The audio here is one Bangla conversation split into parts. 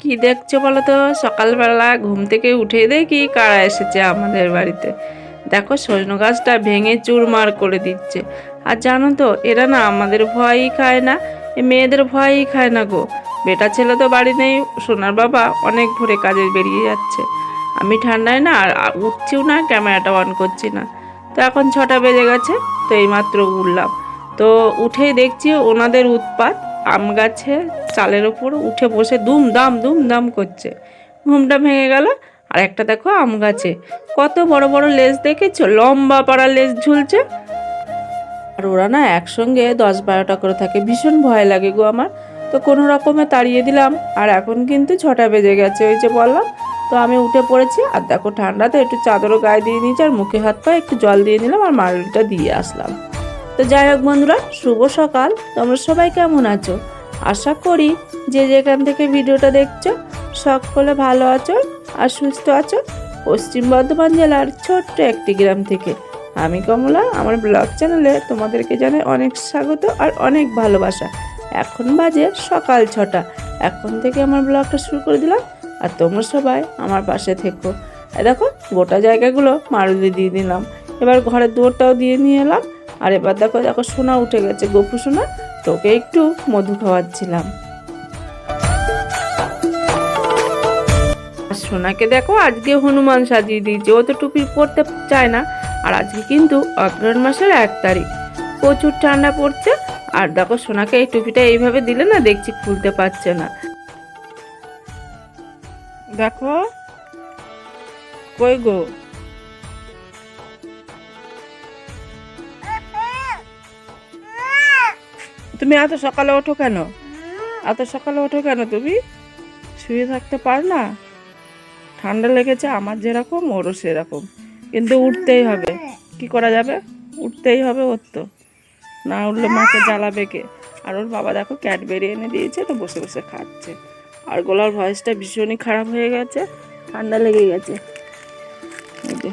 কি দেখছো বলো তো? সকালবেলা ঘুম থেকে উঠে দেখি কারা এসেছে আমাদের বাড়িতে। দেখো সজনে গাছটা ভেঙে চুরমার করে দিচ্ছে। আর জানো তো এরা না আমাদের ভয়ই খায় না, এ মেয়েদের ভয়ই খায় না গো। বেটা ছেলে তো বাড়ি নেই, সোনার বাবা অনেক ভোরে কাজে বেরিয়ে যাচ্ছে। আমি ঠান্ডায় না আর উঠছিও না, ক্যামেরাটা অন করছি না। তো এখন 6টা বেজে গেছে, তো এইমাত্র উঠলাম। তো উঠেই দেখছি ওনাদের উৎপাত। আম গাছে চালের ওপর উঠে বসে দুম দাম করছে। ঘুমটা ভেঙে গেল। আর একটা দেখো আম গাছে কত বড় বড় লেজ দেখেছো, লম্বা পাড়া লেজ ঝুলছে। আর ওরা না একসঙ্গে 10-12টা করে থাকে, ভীষণ ভয় লাগে গো আমার। তো কোনো রকমে তাড়িয়ে দিলাম। আর এখন কিন্তু 6টা বেজে গেছে, ওই যে বললাম। তো আমি উঠে পড়েছি, আর দেখো ঠান্ডাতে একটু চাদরও গায়ে দিয়ে নিয়েছি, আর মুখে হাত পায়ে একটু জল দিয়ে নিলাম, আর মারুলিটা দিয়ে আসলাম। তো যাই হোক বন্ধুরা, শুভ সকাল। তোমরা সবাই কেমন আছো? আশা করি যে যেখান থেকে ভিডিওটা দেখছো সকলে ভালো আছো আর সুস্থ আছো। পশ্চিম বর্ধমান জেলার ছোট্ট একটি গ্রাম থেকে আমি কমলা, আমার ব্লগ চ্যানেলে তোমাদেরকে জানাই অনেক স্বাগত আর অনেক ভালোবাসা। এখন বাজে সকাল 6টা। এখন থেকে আমার ব্লগটা শুরু করে দিলাম, আর তোমরা সবাই আমার পাশে থেকো। দেখো গোটা জায়গাগুলো মারুলি দিয়ে দিলাম, এবার ঘরের দুয়ারটাও দিয়ে নিয়ে এলাম। আর এবার দেখো দেখো সোনা উঠে গেছে, গপু সোনা, তোকে একটু মধু খাওয়াচ্ছিলাম। আর সোনাকে দেখো আজকে হনুমান সাজিয়ে দিয়েছে, ও তো টুপি পরতে চায় না। আর আজকে কিন্তু অগ্রহায়ণ মাসের 1 তারিখ, প্রচুর ঠান্ডা পড়ছে। আর দেখো সোনাকে এই টুপিটা এইভাবে দিলে না দেখছি খুলতে পারছে না। দেখো কই গো, তুমি এত সকালে ওঠো কেন? এত সকালে ওঠো কেন? তুমি শুয়ে থাকতে পার না? ঠান্ডা লেগেছে, আমার যেরকম ওরও সেরকম, কিন্তু উঠতেই হবে। কি করা যাবে, উঠতেই হবে ওর তো, না উঠলে মাকে জ্বালাবে কে? আর ওর বাবা দেখো ক্যাডবেরি এনে দিয়েছে, তো বসে বসে খাচ্ছে। আর গলার ভয়েসটা ভীষণই খারাপ হয়ে গেছে, ঠান্ডা লেগে গেছে। এই যে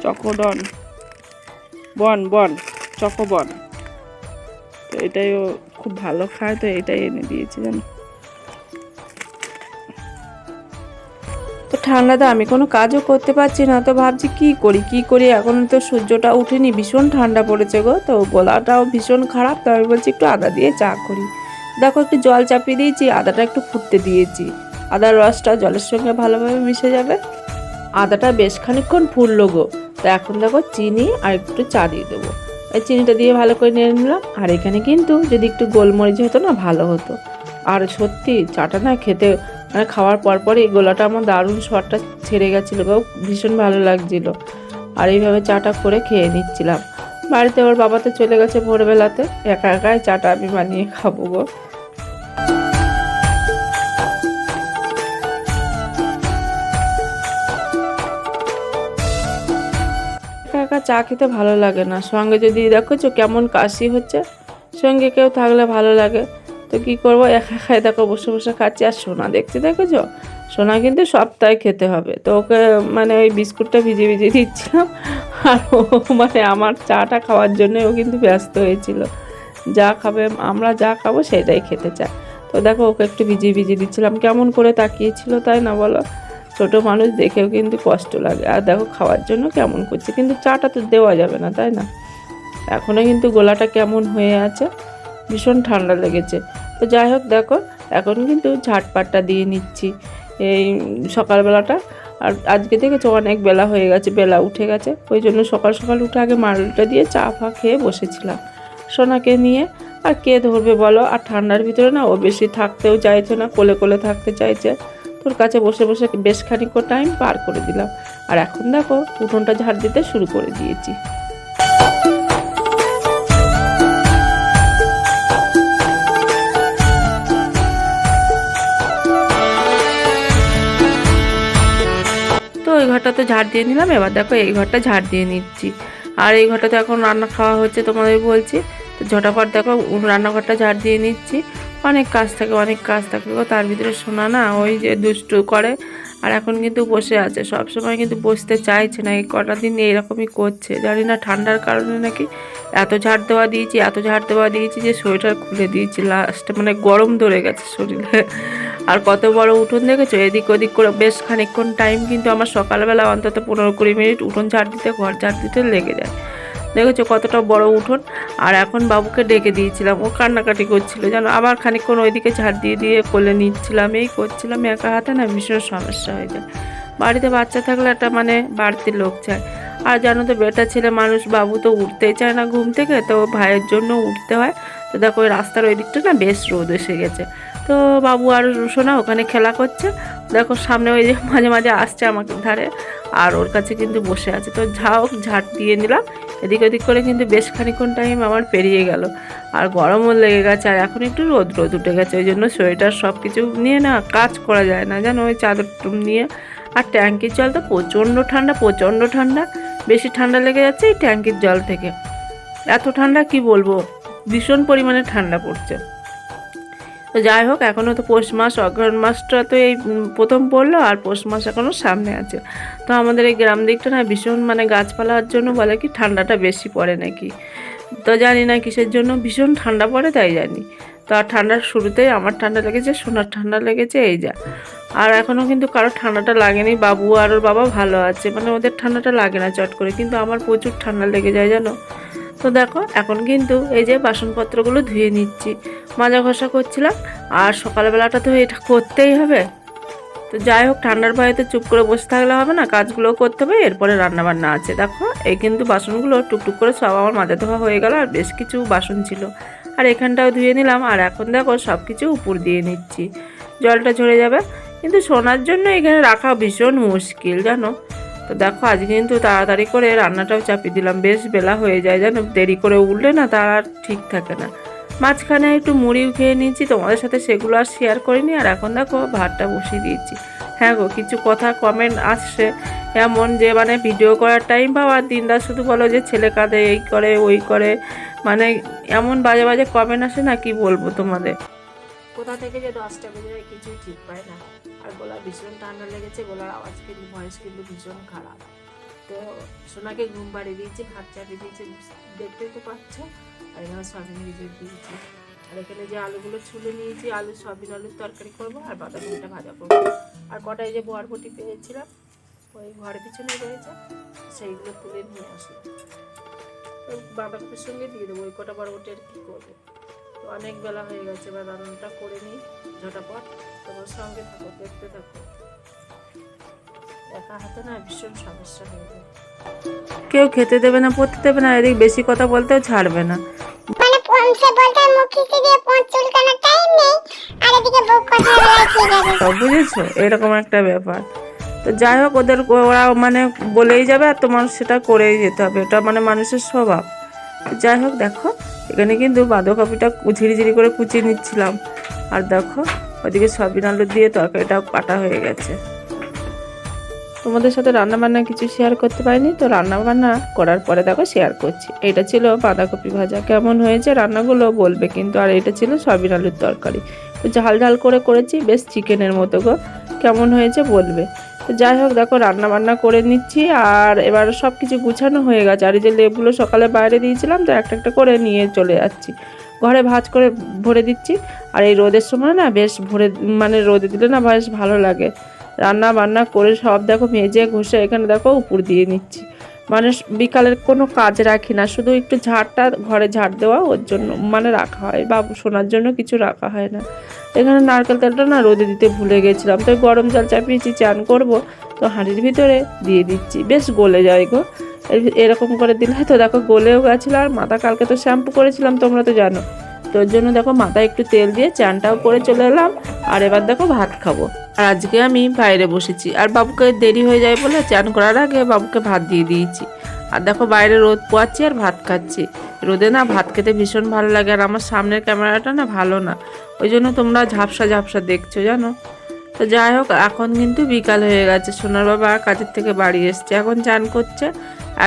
চকোডন, বন বন চকোবন, তো এটাই ও খুব ভালো খায়, তো এটাই এনে দিয়েছে জানো। তো ঠান্ডাতে আমি কোনো কাজও করতে পারছি না, তো ভাবছি কি করি। এখন তো সূর্যটা উঠেনি, ভীষণ ঠান্ডা পড়েছে গো, তো গলাটাও ভীষণ খারাপ। তো আমি বলছি একটু আদা দিয়ে চা করি। দেখো একটু জল চাপিয়ে দিয়েছি, আদাটা একটু ফুটতে দিয়েছি, আদার রসটা জলের সঙ্গে ভালোভাবে মিশে যাবে। আদাটা বেশ খানিকক্ষণ ফুটলো গো। তো এখন দেখো চিনি আর একটু চা দিয়ে দেবো। এই চিনিটা দিয়ে ভালো করে নিয়ে নিলাম। আর এখানে কিন্তু যদি একটু গোলমরিচ হতো না ভালো হতো। আর সত্যি চাটা না খেতে, মানে খাওয়ার পরপরই গলাটা আমার দারুণ স্বরটা ছেড়ে গেছিলো গো, ভীষণ ভালো লাগছিলো। আর এইভাবে চাটা করে খেয়ে নিচ্ছিলাম। বাড়িতে ওর বাবা তো চলে গেছে ভোরবেলাতে, একা একাই চাটা আমি বানিয়ে খাবো গো। একা একা চা খেতে ভালো লাগে না, সঙ্গে যদি দেখো কেমন কাশি হচ্ছে, সঙ্গে কেউ থাকলে ভালো লাগে। তো কি করব, একা একাই দেখো বসে বসে খাচ্ছি। আর সোনা দেখেছো, সোনা কিন্তু সপ্তাহে খেতে হবে। তো ওকে মানে ওই বিস্কুটটা ভিজিয়ে ভিজিয়ে দিচ্ছিলাম। আর ও মানে আমার চাটা খাওয়ার জন্য ও কিন্তু ব্যস্ত হয়েছিল, যা খাবে, আমরা যা খাবো সেটাই খেতে চায়। তো দেখো ওকে একটু ভিজিয়ে ভিজিয়ে দিচ্ছিলাম, কেমন করে তাকিয়েছিল তাই না বলো। ছোট মানুষ দেখেও কিন্তু কষ্ট লাগে। আর দেখো খাওয়ার জন্য কেমন করছে, কিন্তু চাটা তো দেওয়া যাবে না তাই না। এখনও কিন্তু গলাটা কেমন হয়ে আছে, ভীষণ ঠান্ডা লেগেছে। তো যাই হোক দেখো এখন কিন্তু ঝাটপাটটা দিয়ে নিচ্ছি এই সকালবেলাটা। আর আজকে দেখেছো অনেক বেলা হয়ে গেছে, বেলা উঠে গেছে, ওই জন্য সকাল সকাল উঠে আগে মারুলিটা দিয়ে চা ফা খেয়ে বসেছিলাম সোনাকে নিয়ে। আর কে ধরবে বলো, আর ঠান্ডার ভিতরে না ও বেশি থাকতেও চাইছে না, কোলে কোলে থাকতে চাইছে। তোর কাছে বসে বসে বেশ খানিকটা টাইম পার করে দিলাম। আর এখন দেখো উঠোনটা ঝাড় দিতে শুরু করে দিয়েছি। তো ওই ঘরটা তো ঝাড় দিয়ে নিলাম, এবার দেখো এই ঘরটা ঝাড় দিয়ে নিচ্ছি। আর এই ঘরটাতে এখন রান্না খাওয়া হচ্ছে তোমাদের বলছি। তো ঝটাফট দেখো রান্নাঘরটা ঝাড় দিয়ে নিচ্ছি। অনেক কাজ থাকে গো, তার ভিতরে সোনা না ওই যে দুষ্টু করে। আর এখন কিন্তু বসে আছে, সব সময় কিন্তু বসতে চাইছে না, এই কটা দিন এরকমই করছে। জানি না ঠান্ডার কারণে নাকি এত ঝাড় দেওয়া দিয়েছি যে সোয়েটার খুলে দিয়েছি লাস্টে, মানে গরম ধরে গেছে শরীরে। আর কত বড় উঠোন দেখেছো, এদিক ওদিক করে বেশ খানিকক্ষণ টাইম কিন্তু আমার সকালবেলা অন্তত 15-20 মিনিট উঠোন ঝাড় দিতে, ঘর ঝাড় দিতে লেগে যায়। দেখেছো কতটা বড় উঠোন। আর এখন বাবুকে ডেকে দিয়েছিলাম, ও কান্নাকাটি করছিল জানো, আবার খানিকক্ষণ ওইদিকে ঝাড় দিয়ে দিয়ে কোলে নিচ্ছিলাম, এই করছিলাম। একা হাতে না ভীষণ সমস্যা হয়ে যায়। বাড়িতে বাচ্চা থাকলে একটা মানে বাড়তি লোক চায়। আর জানো তো বেটা ছেলে মানুষ, বাবু তো উঠতেই চায় না ঘুম থেকে, তো ভাইয়ের জন্য উঠতে হয়। তো দেখো ওই রাস্তার ওই দিকটা না বেশ রোদ এসে গেছে, তো বাবু আর রুশোনা ওখানে খেলা করছে। দেখো সামনে ওই যে মাঝে মাঝে আসছে আমাকে ধারে, আর ওর কাছে কিন্তু বসে আছে। তো ঝাড় দিয়ে নিলাম, এদিক ওদিক করে কিন্তু বেশ খানিকক্ষণ টাইম আমার পেরিয়ে গেল। আর গরমও লেগে গেছে, আর এখন একটু রোদ উঠে গেছে, ওই জন্য সোয়েটার সব কিছু নিয়ে না কাজ করা যায় না জানো, ওই চাদর নিয়ে। আর ট্যাঙ্কির জল তো প্রচণ্ড ঠান্ডা, বেশি ঠান্ডা লেগে যাচ্ছে এই ট্যাঙ্কির জল থেকে। এত ঠান্ডা কি বলবো, ভীষণ পরিমাণে ঠান্ডা পড়ছে। তো যাই হোক, এখনও তো পৌষ মাস, অগ্রহায়ণ মাসটা তো এই প্রথম পড়লো, আর পৌষ মাস এখনও সামনে আছে। তো আমাদের এই গ্রাম দিকটা না ভীষণ মানে গাছপালার জন্য বলে কি ঠান্ডাটা বেশি পড়ে নাকি, তো জানি না কিসের জন্য ভীষণ ঠান্ডা পড়ে তাই জানি। তো আর ঠান্ডার শুরুতেই আমার ঠান্ডা লেগেছে, সোনার ঠান্ডা লেগেছে, এই যা। আর এখনও কিন্তু কারো ঠান্ডাটা লাগেনি, বাবু আর ওর বাবা ভালো আছে, মানে ওদের ঠান্ডাটা লাগে না চট করে, কিন্তু আমার প্রচুর ঠান্ডা লেগে যায় জানো। তো দেখো এখন কিন্তু এই যে বাসনপত্রগুলো ধুয়ে নিচ্ছি, মাজা ঘষা করছিলাম, আর সকালবেলাটা তো এটা করতেই হবে। তো যাই হোক, ঠান্ডার ভয়ে তো চুপ করে বসে থাকলে হবে না, কাজগুলোও করতে হবে, এরপরে রান্নাবান্না আছে। দেখো এই কিন্তু বাসনগুলো টুকটুক করে সব আমার মাজা ধোয়া হয়ে গেল, আর বেশ কিছু বাসন ছিল, আর এখানটাও ধুয়ে নিলাম। আর এখন দেখো সব কিছু উপর দিয়ে নিচ্ছি, জলটা ঝরে যাবে। কিন্তু শোনার জন্য এখানে রাখা ভীষণ মুশকিল জানো। তো দেখো আজকে কিন্তু তাড়াতাড়ি করে রান্নাটাও চাপিয়ে দিলাম, বেশ বেলা হয়ে যায় জানো, দেরি করে উঠলে না তার আর ঠিক থাকে না। মাঝখানে একটু মুড়িও খেয়ে নিয়েছি, তোমাদের সাথে সেগুলো আর শেয়ার করিনি। আর এখন দেখো ভাতটা বসিয়ে দিয়েছি। হ্যাঁ গো, কিছু কথা কমেন্ট আসছে এমন যে মানে ভিডিও করার টাইম পাও, আর দিনরাত শুধু বলো যে ছেলে কাঁদে, এই করে ওই করে, মানে এমন বাজে বাজে কমেন্ট আসে না, কি বলবো তোমাদের। কোথা থেকে যে 10টা বেজে যায় কিছুই ঠিক পায় না। আর গলা ভীষণ ঠান্ডা লেগেছে, গলার আওয়াজ কিন্তু ভয়েস কিন্তু ভীষণ খারাপ। তো সোনাকে ঘুম পাড়িয়ে দিয়েছি, ভাত চাপিয়ে দিয়েছি, দেখতেই তো পাচ্ছ। আর এখানে সয়াবিন ভিজিয়ে দিয়েছি, আর এখানে যে আলুগুলো ছুলে নিয়েছি, সয়াবিন আলুর তরকারি করবো, আর বাঁধাকপিটা ভাজা করবো। আর কটাই যে বরবটি পেয়েছিলাম ওই ঘরের পিছনে রয়েছে, সেইগুলো তুলে নিয়ে আসলাম, বাঁধাকপির সঙ্গে দিয়ে দেবো। ওই কটা বরবটি আর কী করবো। তো অনেক বেলা হয়ে গেছে, এবার রান্নাটা করে নিই ঝটাপট। তোমার সঙ্গে থাকো, দেখতে থাকো। একা হাতে না ভীষণ সমস্যা হয়ে যায়, কেউ খেতে দেবে না, পড়তে দেবে না, এদিকে বেশি কথা বলতেও ছাড়বে না, মানে ফোনসে বলতে মুখ খিচে দিয়ে পৌঁছ চুলকানোর টাইম নেই, আর এদিকে বুক কথা বলা বুঝেছো, এরকম একটা ব্যাপার। তো যাই হোক, ওরা মানে বলেই যাবে, আর তোমার সেটা করেই যেতে হবে, এটা মানে মানুষের স্বভাব। যাই হোক দেখো, এখানে কিন্তু বাঁধাকপিটা ঝিরি করে কুচিয়ে নিচ্ছিলাম, আর দেখো ওইদিকে সয়াবিন আলু দিয়ে তরকারিটাও কাটা হয়ে গেছে। তোমাদের সাথে রান্নাবান্না কিছু শেয়ার করতে পারিনি, তো রান্নাবান্না করার পরে দেখো শেয়ার করছি। এটা ছিল বাঁধাকপি ভাজা, কেমন হয়েছে রান্নাগুলো বলবে কিন্তু। আর এটা ছিল সয়াবিন আলুর তরকারি, তো ঝাল করে করেছি, বেশ চিকেনের মতো গো, কেমন হয়েছে বলবে। তো যাই হোক দেখো রান্নাবান্না করে নিচ্ছি, আর এবার সব কিছু গুছানো হয়ে গেছে। আর এই যে লেবুগুলো সকালে বাইরে দিয়েছিলাম, তো একটা করে নিয়ে চলে যাচ্ছি, ঘরে ভাঁজ করে ভরে দিচ্ছি। আর এই রোদের সময় না বেশ ভরে মানে রোদে দিলে না বেশ ভালো লাগে। রান্না বান্না করে সব দেখো মেজে ঘষে এখানে দেখো উপর দিয়ে নিচ্ছি, মানে বিকালের কোনো কাজ রাখি না, শুধু একটু ঝাড়টা ঘরে ঝাড় দেওয়া ওর জন্য মানে রাখা হয়, বাবু শোনার জন্য কিছু রাখা হয় না। এখানে নারকেল তেলটা না রোদে দিতে ভুলে গেছিলাম, তো গরম জল চাপিয়েছি, চান করব, তো হাঁড়ির ভিতরে দিয়ে দিচ্ছি, বেশ গলে যায় গো এরকম করে দিলে। তো দেখো গলেও গেছিলো। আর মাথা কালকে তো শ্যাম্পু করেছিলাম, তোমরা তো জানো, তো ওর জন্য দেখো মাথায় একটু তেল দিয়ে চানটাও করে চলে এলাম। আর এবার দেখো ভাত খাবো। আর আজকে আমি বাইরে বসেছি, আর বাবুকে দেরি হয়ে যায় বলে চান করার আগে বাবুকে ভাত দিয়ে দিয়েছি। আর দেখো বাইরে রোদ পোয়াচ্ছি আর ভাত খাচ্ছি, রোদে না ভাত খেতে ভীষণ ভালো লাগে। আর আমার সামনের ক্যামেরাটা না ভালো না, ওই জন্য তোমরা ঝাপসা দেখছো জানো। তো যাই হোক, এখন কিন্তু বিকাল হয়ে গেছে, সোনার বাবা কাজের থেকে বাড়ি এসছে, এখন চান করছে,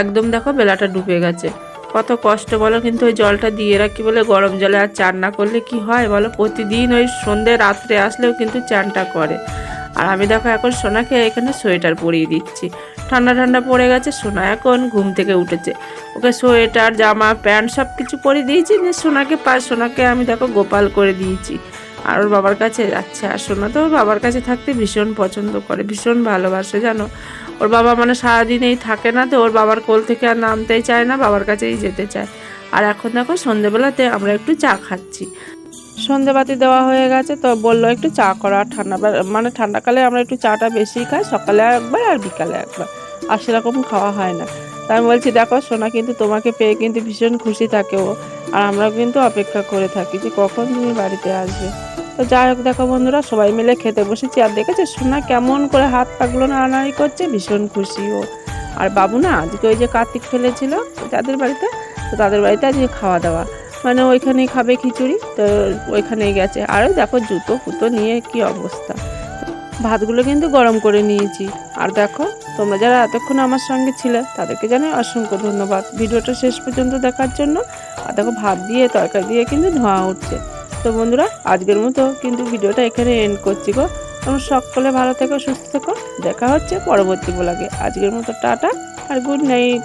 একদম দেখো বেলাটা ডুবে গেছে। কত কষ্ট বলো, কিন্তু ওই জলটা দিয়ে রাখি বলে গরম জলে, আর চান না করলে কি হয় বলো, প্রতিদিন ওই সন্ধ্যে রাত্রে আসলেও কিন্তু চানটা করে। আর আমি দেখো এখন সোনাকে এখানে সোয়েটার পরিয়ে দিচ্ছি। ঠান্ডা ঠান্ডা পড়ে গেছে, সোনা এখন ঘুম থেকে উঠেছে। ওকে সোয়েটার জামা প্যান্ট সব কিছু পরিয়ে দিয়েছি, যে সোনাকে আমি দেখো গোপাল করে দিয়েছি। আর ওর বাবার কাছে যাচ্ছে। আর সোনা তো ওর বাবার কাছে থাকতে ভীষণ পছন্দ করে, ভীষণ ভালোবাসে জানো। ওর বাবা মানে সারাদিনেই থাকে না, তো ওর বাবার কোল থেকে আর নামতেই চায় না, বাবার কাছেই যেতে চায়। আর এখন দেখো সন্ধেবেলাতে আমরা একটু চা খাচ্ছি। সন্ধেবাতি দেওয়া হয়ে গেছে, তো বললো একটু চা করা। মানে ঠান্ডাকালে আমরা একটু চাটা বেশি খাই, সকালে একবার আর বিকালে একবার, আর সেরকম খাওয়া হয় না। তাই আমি বলছি দেখো সোনা কিন্তু তোমাকে পেয়ে কিন্তু ভীষণ খুশি থাকে ও, আর আমরা কিন্তু অপেক্ষা করে থাকি যে কখন তুমি বাড়িতে আসবে। তো যাই হোক দেখো বন্ধুরা, সবাই মিলে খেতে বসেছি। আর দেখেছে সোনা কেমন করে হাত পাগুলো নাড়ানাড়ি করছে, ভীষণ খুশি ও। আর বাবু না আজকে ওই যে কার্তিক ফেলেছিল যাদের বাড়িতে, তো তাদের বাড়িতে আজকে খাওয়া দাওয়া, মানে ওইখানেই খাবে খিচুড়ি, তো ওইখানেই গেছে। আর ওই দেখো জুতো ফুতো নিয়ে কি অবস্থা। ভাতগুলো কিন্তু গরম করে নিয়েছি। আর দেখো তোমরা যারা এতক্ষণ আমার সঙ্গে ছিলে তাদেরকে জানাই অসংখ্য ধন্যবাদ ভিডিওটা শেষ পর্যন্ত দেখার জন্য। আর দেখো ভাত দিয়ে তরকারি দিয়ে কিন্তু ধোঁয়া উঠছে। তো বন্ধুরা আজকের মতো কিন্তু ভিডিওটা এখানে এন্ড করছি গো। তোমরা সকলে ভালো থেকো, সুস্থ থেকো। দেখা হচ্ছে পরবর্তী ব্লগে। আজকের মতো টাটা আর গুড নাইট।